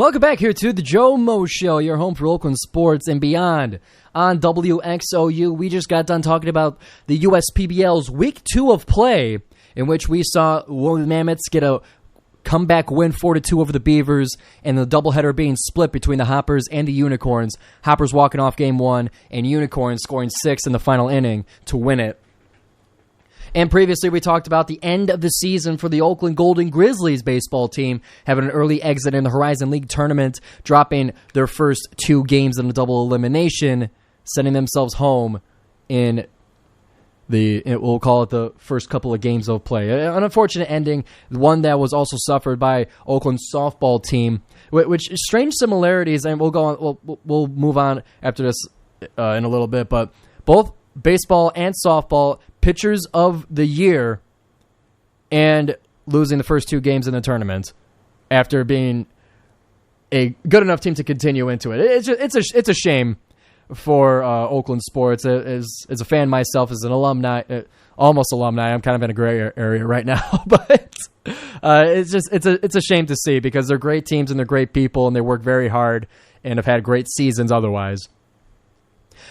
Welcome back here to the GioMoShow, your home for Oakland sports and beyond. On WXOU, we just got done talking about the USPBL's Week 2 of play, in which we saw the Mammoths get a comeback win 4-2 over the Beavers, and the doubleheader being split between the Hoppers and the Unicorns. Hoppers walking off game 1, and Unicorns scoring 6 in the final inning to win it. And previously, we talked about the end of the season for the Oakland Golden Grizzlies baseball team, having an early exit in the HoriZone League tournament, dropping their first 2 games in a double elimination, sending themselves home in we'll call it the first couple of games of play. An unfortunate ending, one that was also suffered by Oakland's softball team, which is strange similarities, and we'll go on. We'll move on after this in a little bit, but both baseball and softball pitchers of the year and losing the first 2 games in the tournament after being a good enough team to continue into it. It's a shame for Oakland sports. As a fan myself, as an alumni, almost alumni, I'm kind of in a gray area right now, but it's a shame to see because they're great teams and they're great people and they work very hard and have had great seasons otherwise.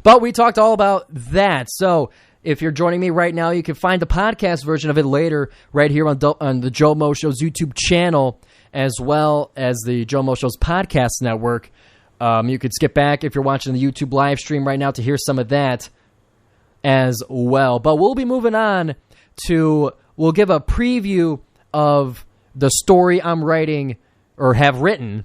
But we talked all about that. So if you're joining me right now, you can find the podcast version of it later right here on the GioMoShow's YouTube channel, as well as the GioMoShow's podcast network. You could skip back if you're watching the YouTube live stream right now to hear some of that as well. But we'll be moving on we'll give a preview of the story I'm writing or have written,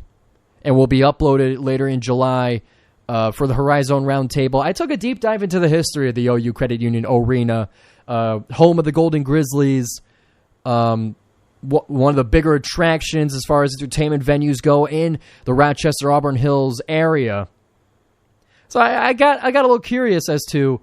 and will be uploaded later in July for the HoriZone RoundTable. I took a deep dive into the history of the OU Credit Union Arena, home of the Golden Grizzlies, one of the bigger attractions as far as entertainment venues go in the Rochester Auburn Hills area. So I got a little curious as to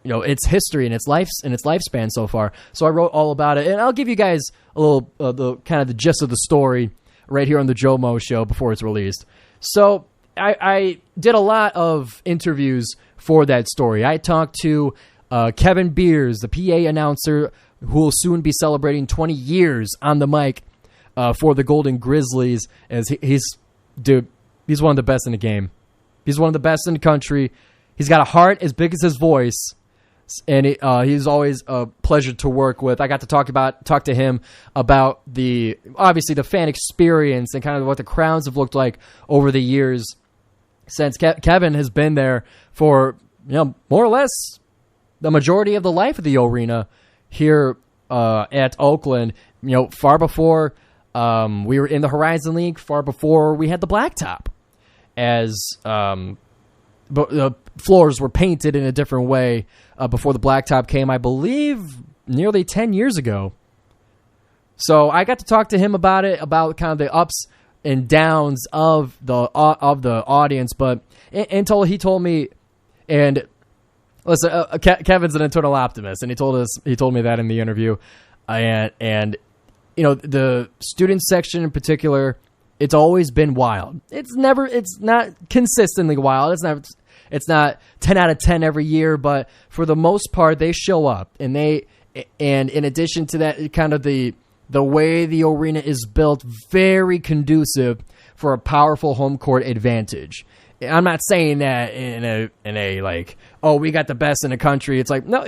its history and its lifespan so far. So I wrote all about it, and I'll give you guys a little the gist of the story right here on the GioMoShow before it's released. So I did a lot of interviews for that story. I talked to Kevin Beers, the PA announcer, who will soon be celebrating 20 years on the mic for the Golden Grizzlies, as he's one of the best in the game. He's one of the best in the country. He's got a heart as big as his voice, and he's always a pleasure to work with. I got to talk to him about obviously the fan experience and kind of what the crowds have looked like over the years since Kevin has been there for more or less the majority of the life of the arena here at Oakland. Far before we were in the HoriZone League, far before we had the blacktop, as but the floors were painted in a different way before the blacktop came, I believe, nearly 10 years ago. So I got to talk to him about it, about kind of the ups and downs of the audience. But until he told me, and listen, Kevin's an internal optimist, and he told me that in the interview, and the student section in particular, it's always been wild. It's not consistently wild. It's not 10 out of 10 every year, but for the most part, they show up, and in addition to that, kind of the way the arena is built, very conducive for a powerful home court advantage. I'm not saying that in a like, oh, we got the best in the country. It's like, no,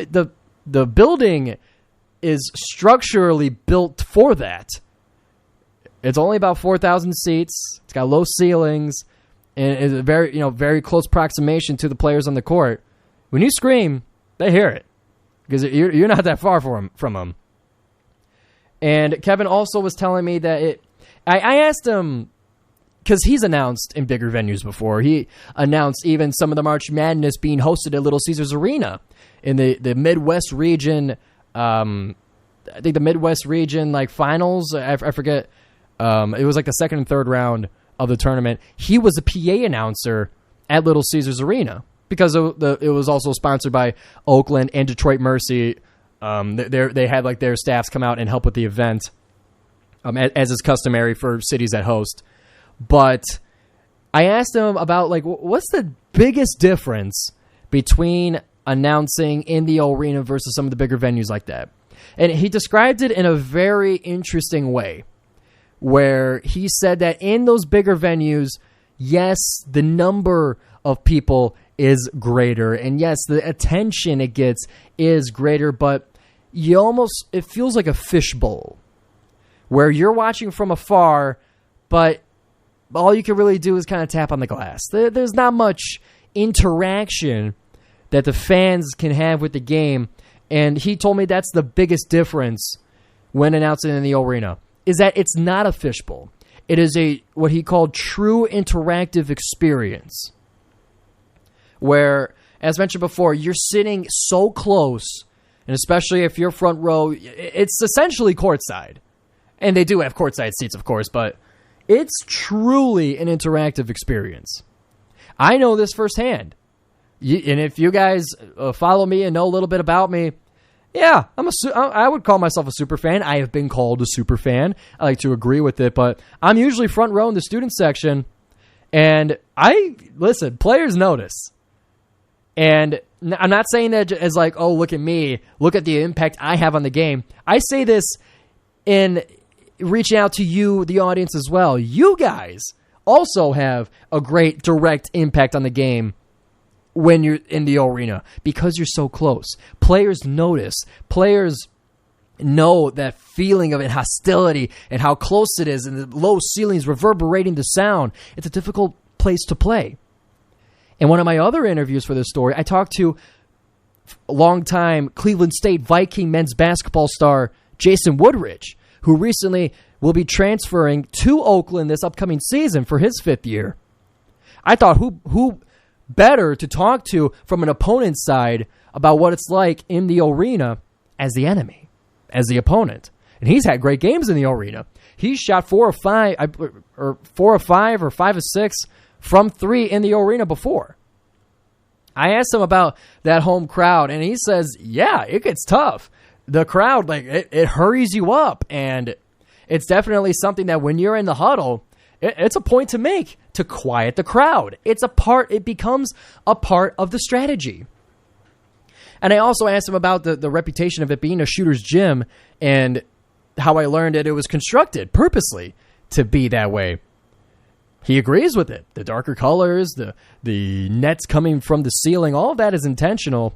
the building is structurally built for that. It's only about 4,000 seats. It's got low ceilings, and it's a very close approximation to the players on the court. When you scream, they hear it because you're not that far from them. And Kevin also was telling me that I asked him, because he's announced in bigger venues before. He announced even some of the March Madness being hosted at Little Caesars Arena in the Midwest region. I think the Midwest region like finals. I forget. It was like the second and third round of the tournament. He was a PA announcer at Little Caesars Arena because it was also sponsored by Oakland and Detroit Mercy. They had like their staffs come out and help with the event, as is customary for cities that host. But I asked him about like what's the biggest difference between announcing in the arena versus some of the bigger venues like that, and he described it in a very interesting way. where he said that in those bigger venues, yes, the number of people is greater, and yes, the attention it gets is greater, but it feels like a fishbowl where you're watching from afar, but all you can really do is kind of tap on the glass. There's not much interaction that the fans can have with the game, and he told me that's the biggest difference when announcing in the arena, is that it's not a fishbowl. It is what he called true interactive experience, where, as mentioned before, you're sitting so close, and especially if you're front row, it's essentially courtside. And they do have courtside seats, of course, but it's truly an interactive experience. I know this firsthand. And if you guys follow me and know a little bit about me, yeah, I would call myself a super fan. I have been called a super fan. I like to agree with it, but I'm usually front row in the student section, and listen, players notice. And I'm not saying that as like, oh, look at me, look at the impact I have on the game. I say this in reaching out to you, the audience, as well. You guys also have a great direct impact on the game when you're in the arena because you're so close. Players notice. Players know that feeling of hostility and how close it is, and the low ceilings reverberating the sound. It's a difficult place to play. In one of my other interviews for this story, I talked to longtime Cleveland State Viking men's basketball star Jayson Woodrich, who recently will be transferring to Oakland this upcoming season for his 5th year. I thought, who better to talk to from an opponent's side about what it's like in the arena as the enemy, as the opponent. And he's had great games in the arena. He's shot 4 of 5 or 5 of 6 from 3 in the arena before. I asked him about that home crowd, and he says, yeah, it gets tough. The crowd, like, it hurries you up, and it's definitely something that when you're in the huddle, it's a point to make to quiet the crowd. It becomes a part of the strategy. And I also asked him about the reputation of it being a shooter's gym and how I learned that it was constructed purposely to be that way. He agrees with it. The darker colors, the nets coming from the ceiling, all of that is intentional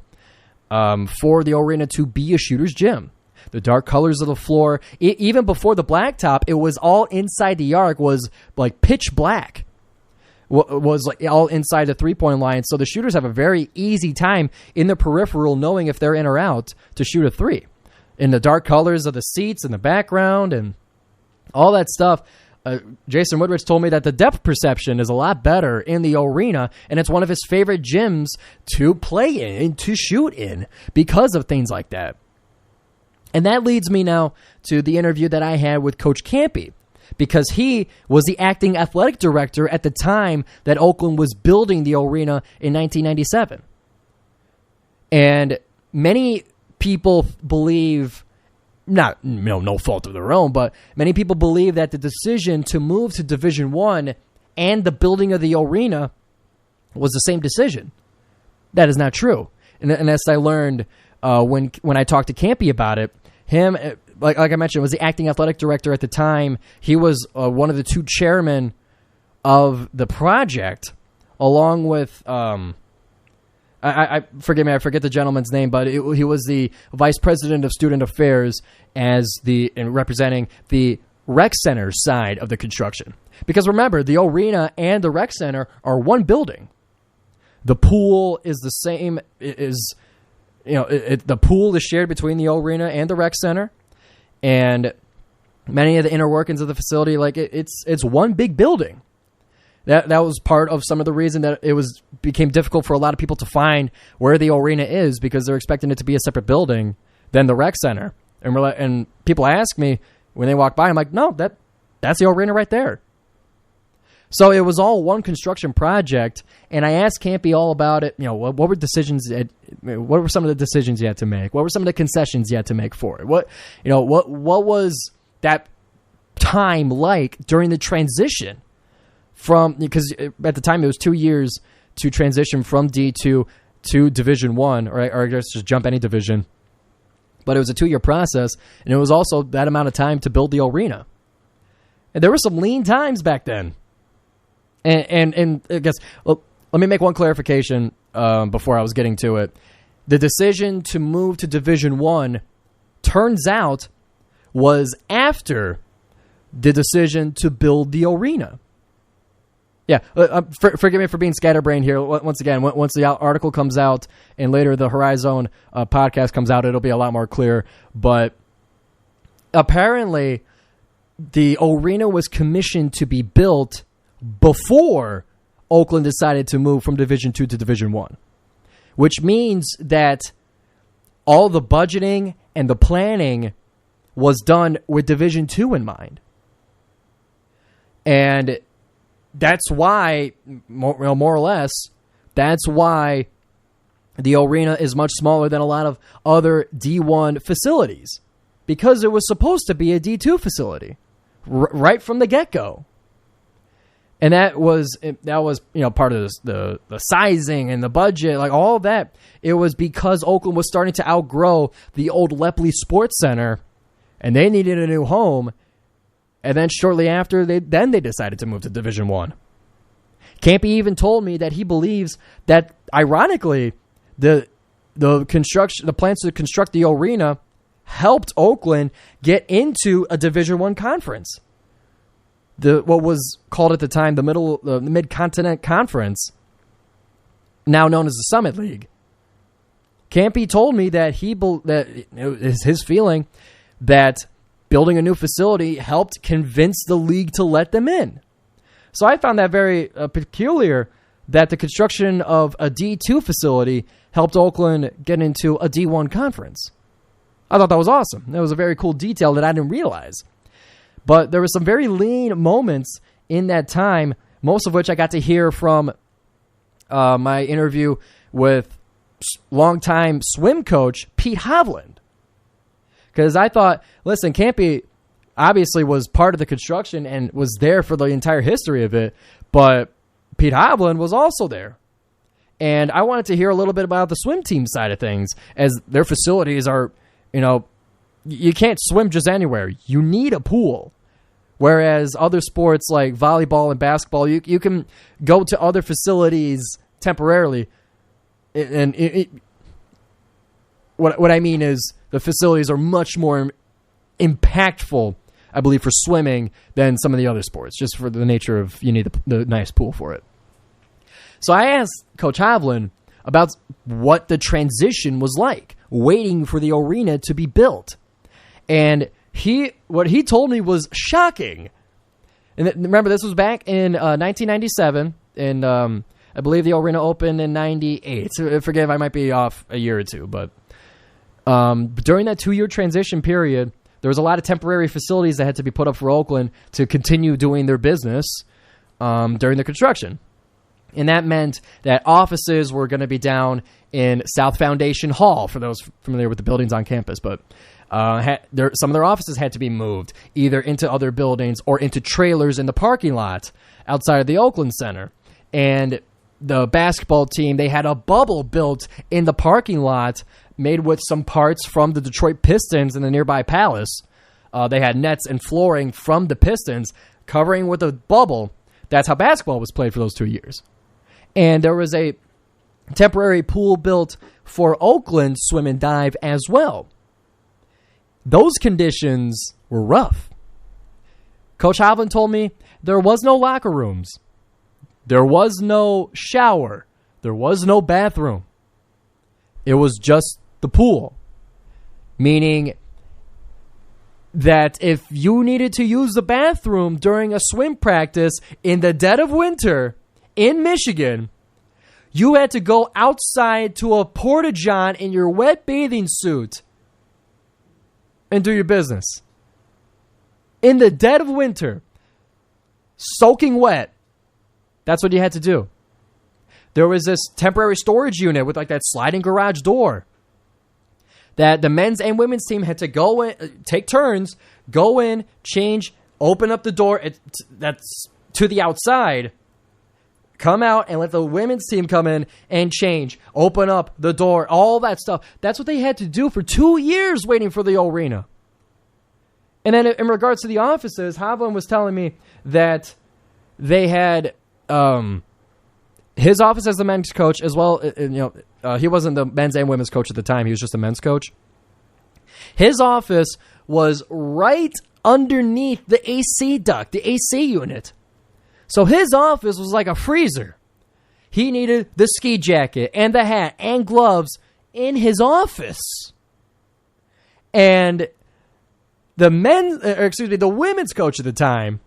for the arena to be a shooter's gym. The dark colors of the floor, even before the blacktop, it was all inside the arc, was like pitch black. Was like all inside the three-point line, so the shooters have a very easy time in the peripheral knowing if they're in or out to shoot a three. In the dark colors of the seats and the background and all that stuff, Jayson Woodrich told me that the depth perception is a lot better in the arena, and it's one of his favorite gyms to play in, to shoot in, because of things like that. And that leads me now to the interview that I had with Coach Kampe, because he was the acting athletic director at the time that Oakland was building the arena in 1997. And many people believe, no fault of their own, but many people believe that the decision to move to Division I and the building of the arena was the same decision. That is not true. And as I learned when I talked to Kampe about it, him, like I mentioned, was the acting athletic director at the time. He was one of the 2 chairmen of the project, along with forgive me, I forget the gentleman's name, but he was the vice president of student affairs and representing the rec center side of the construction. Because remember, the arena and the rec center are one building. The pool is the same. The pool is shared between the arena and the rec center, and many of the inner workings of the facility, like it's one big building. That was part of some of the reason that became difficult for a lot of people to find where the arena is, because they're expecting it to be a separate building than the rec center. And people ask me when they walk by, I'm like, no, that's the arena right there. So it was all one construction project, and I asked Kampe all about it. What were what were some of the decisions you had to make? What were some of the concessions you had to make for it? What was that time like during the transition because at the time it was 2 years to transition from D2 to Division I, or I guess just jump any division. But it was a 2-year process, and it was also that amount of time to build the arena. And there were some lean times back then. And I guess, well, let me make one clarification before I was getting to it. The decision to move to Division I, turns out, was after the decision to build the arena. Yeah, forgive me for being scatterbrained here. Once again, once the article comes out and later the HoriZone podcast comes out, it'll be a lot more clear. But apparently, the arena was commissioned to be built before Oakland decided to move from Division II to Division I, which means that all the budgeting and the planning was done with Division II in mind. And that's why, more or less, that's why the arena is much smaller than a lot of other D1 facilities, because it was supposed to be a D2 facility right from the get-go. And that was part of the sizing and the budget, like all of that. It was because Oakland was starting to outgrow the old Lepley Sports Center, and they needed a new home. And then shortly after, they decided to move to Division I. Kampe even told me that he believes that, ironically, the plans to construct the arena helped Oakland get into a Division I conference. What was called at the time the Mid-Continent Conference, now known as the Summit League. Kampe told me that that it is his feeling that building a new facility helped convince the league to let them in. So I found that very peculiar that the construction of a D2 facility helped Oakland get into a D1 conference. I thought that was awesome. That was a very cool detail that I didn't realize. But there were some very lean moments in that time, most of which I got to hear from my interview with longtime swim coach Pete Hovland. Because I thought, listen, Kampe obviously was part of the construction and was there for the entire history of it, but Pete Hovland was also there. And I wanted to hear a little bit about the swim team side of things, as their facilities are, you can't swim just anywhere. You need a pool. Whereas other sports like volleyball and basketball, you can go to other facilities temporarily. What I mean is the facilities are much more impactful, I believe, for swimming than some of the other sports, just for the nature of you need the nice pool for it. So I asked Coach Hovland about what the transition was like, waiting for the arena to be built. And what he told me was shocking. And remember, this was back in 1997, and I believe the arena opened in 98. So forgive, I might be off a year or two, but during that 2-year transition period, there was a lot of temporary facilities that had to be put up for Oakland to continue doing their business during the construction. And that meant that offices were going to be down in South Foundation Hall, for those familiar with the buildings on campus. But some of their offices had to be moved either into other buildings or into trailers in the parking lot outside of the Oakland Center. And the basketball team, they had a bubble built in the parking lot made with some parts from the Detroit Pistons in the nearby Palace. They had nets and flooring from the Pistons covering with a bubble. That's how basketball was played for those 2 years. And there was a temporary pool built for Oakland Swim and Dive as well. Those conditions were rough. Coach Hovland told me there was no locker rooms. There was no shower. There was no bathroom. It was just the pool. Meaning that if you needed to use the bathroom during a swim practice in the dead of winter in Michigan, you had to go outside to a porta-john in your wet bathing suit and do your business. In the dead of winter, soaking wet. That's what you had to do. There was this temporary storage unit with like that sliding garage door that the men's and women's team had to go in, take turns, go in, change, open up the door that's to the outside, come out and let the women's team come in and change, open up the door, all that stuff. That's what they had to do for 2 years waiting for the arena. And then in regards to the offices, Hovland was telling me that they had his office as the men's coach as well. He wasn't the men's and women's coach at the time. He was just a men's coach. His office was right underneath the AC duct, the AC unit. So his office was like a freezer. He needed the ski jacket and the hat and gloves in his office. And the women's coach at the time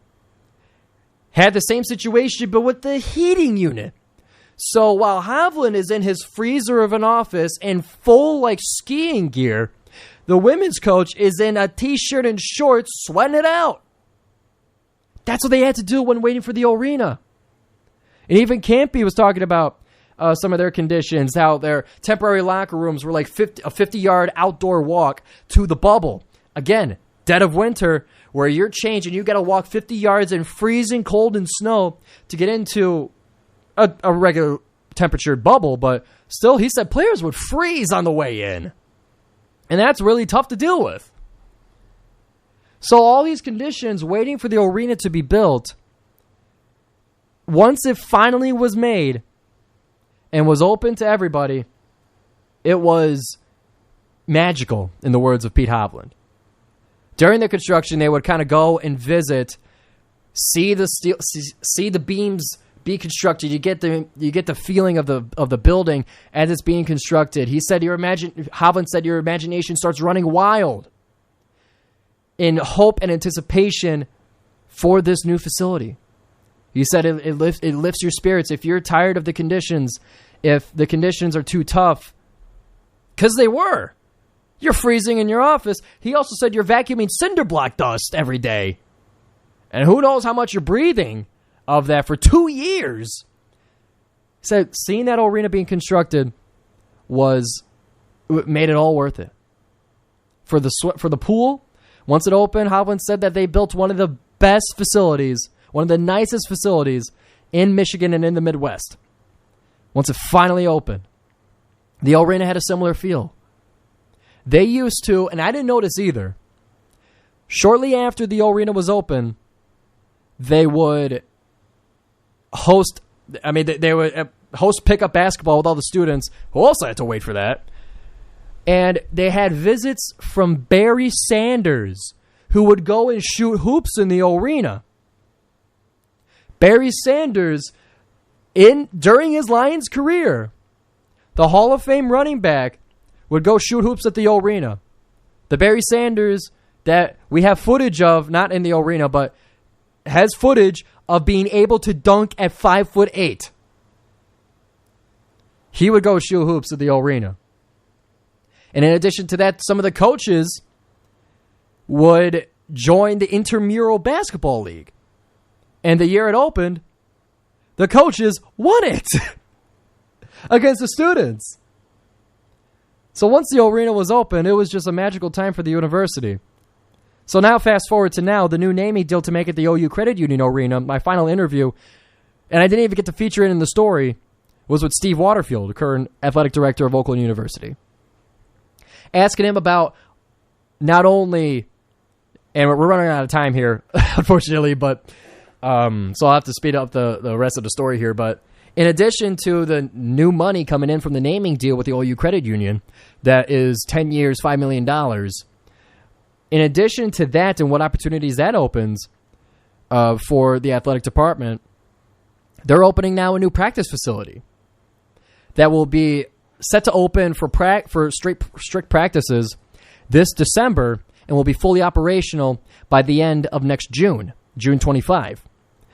had the same situation, but with the heating unit. So while Hovland is in his freezer of an office in full skiing gear, the women's coach is in a t-shirt and shorts sweating it out. That's what they had to do when waiting for the arena. And even Kampe was talking about some of their conditions, how their temporary locker rooms were like a 50-yard outdoor walk to the bubble. Again, dead of winter, where you're changing, you got to walk 50 yards in freezing cold and snow to get into a regular temperature bubble. But still, he said players would freeze on the way in. And that's really tough to deal with. So all these conditions waiting for the arena to be built, once it finally was made and was open to everybody, it was magical, in the words of Pete Hovland. During the construction, they would kind of go and visit, see the beams be constructed. You get the feeling of the building as it's being constructed. Hovland said your imagination starts running wild in hope and anticipation for this new facility. He said it lifts your spirits. If you're tired of the conditions, if the conditions are too tough, because they were. You're freezing in your office. He also said you're vacuuming cinder block dust every day. And who knows how much you're breathing of that for 2 years. He said seeing that arena being constructed made it all worth it. For the pool, once it opened, Hovland said that they built one of the best facilities, one of the nicest facilities in Michigan and in the Midwest. Once it finally opened, the arena had a similar feel. They used to, and I didn't notice either, shortly after the arena was open, they would they would host pickup basketball with all the students who also had to wait for that. And they had visits from Barry Sanders, who would go and shoot hoops in the arena. Barry Sanders, during his Lions career, the Hall of Fame running back, would go shoot hoops at the arena. The Barry Sanders that we have footage of, not in the arena, but has footage of being able to dunk at 5'8". He would go shoot hoops at the arena. And in addition to that, some of the coaches would join the intramural basketball league. And the year it opened, the coaches won it against the students. So once the arena was open, it was just a magical time for the university. So now fast forward to now, the new naming deal to make it the OU Credit Union Arena, my final interview, and I didn't even get to feature it in the story, was with Steve Waterfield, the current athletic director of Oakland University. Asking him about not only, and we're running out of time here, unfortunately, but so I'll have to speed up the rest of the story here, but in addition to the new money coming in from the naming deal with the OU Credit Union, that is 10 years, $5 million, in addition to that and what opportunities that opens for the athletic department, they're opening now a new practice facility that will be set to open for strict practices this December and will be fully operational by the end of next June 25.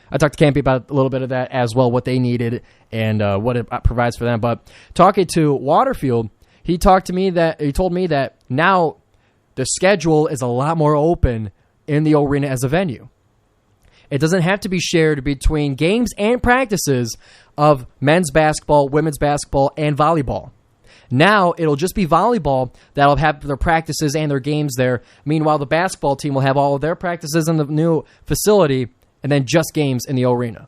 I talked to Kampe about a little bit of that as well, what they needed and what it provides for them. But talking to Waterfield, he told me that now the schedule is a lot more open in the arena as a venue. It doesn't have to be shared between games and practices of men's basketball, women's basketball, and volleyball. Now it'll just be volleyball that'll have their practices and their games there. Meanwhile, the basketball team will have all of their practices in the new facility and then just games in the arena.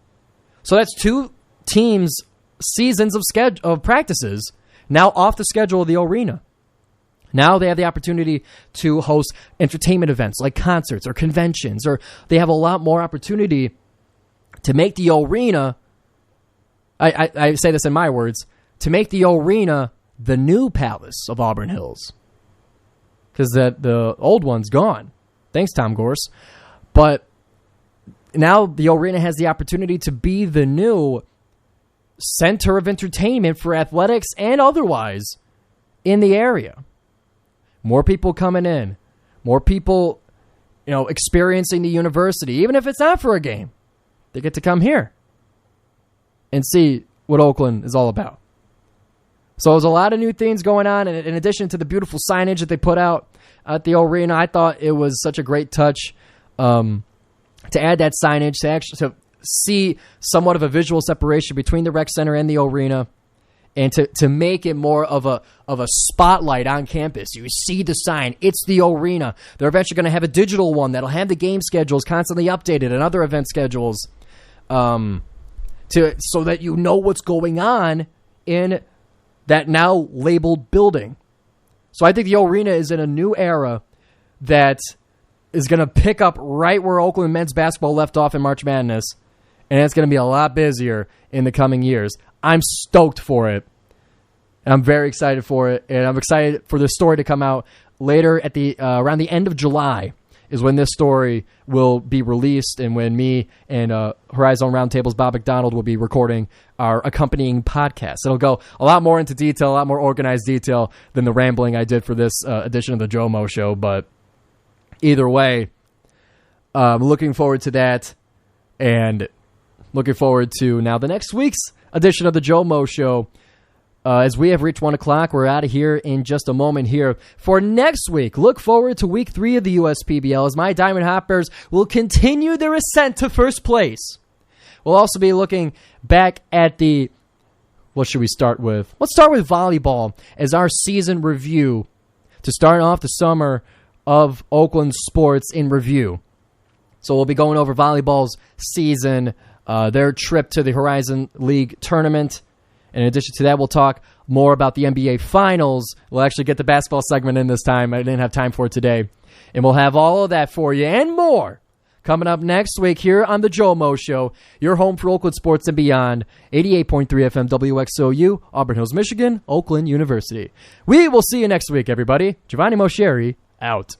So that's two teams' seasons of practices now off the schedule of the arena. Now they have the opportunity to host entertainment events like concerts or conventions, or they have a lot more opportunity to make the arena, I say this in my words, to make the arena the new Palace of Auburn Hills. Because the old one's gone. Thanks, Tom Gorse. But now the arena has the opportunity to be the new center of entertainment for athletics and otherwise in the area. More people coming in. More people, experiencing the university. Even if it's not for a game, they get to come here and see what Oakland is all about. So there's a lot of new things going on. And in addition to the beautiful signage that they put out at the arena, I thought it was such a great touch to add that signage, to see somewhat of a visual separation between the rec center and the arena, and to make it more of a spotlight on campus. You see the sign. It's the arena. They're eventually going to have a digital one that'll have the game schedules constantly updated and other event schedules so that you know what's going on in that now labeled building. So I think the arena is in a new era that is going to pick up right where Oakland men's basketball left off in March Madness, and it's going to be a lot busier in the coming years. I'm stoked for it. I'm very excited for it, and I'm excited for this story to come out later at the around the end of July is when this story will be released, and when me and HoriZone RoundTable's Bob McDonald will be recording our accompanying podcast. It'll go a lot more into detail, a lot more organized detail than the rambling I did for this edition of the GioMoShow, but either way, I'm looking forward to that, and looking forward to now the next week's edition of the GioMoShow. As we have reached 1 o'clock, we're out of here in just a moment here. For next week, look forward to week 3 of the USPBL as my Diamond Hoppers will continue their ascent to first place. We'll also be looking back at what should we start with? Let's start with volleyball as our season review to start off the summer of Oakland sports in review. So we'll be going over volleyball's season, their trip to the HoriZon League tournament. In addition to that, we'll talk more about the NBA Finals. We'll actually get the basketball segment in this time. I didn't have time for it today. And we'll have all of that for you and more coming up next week here on the GioMoShow, your home for Oakland sports and beyond. 88.3 FM WXOU, Auburn Hills, Michigan, Oakland University. We will see you next week, everybody. Giovanni Moschieri, out.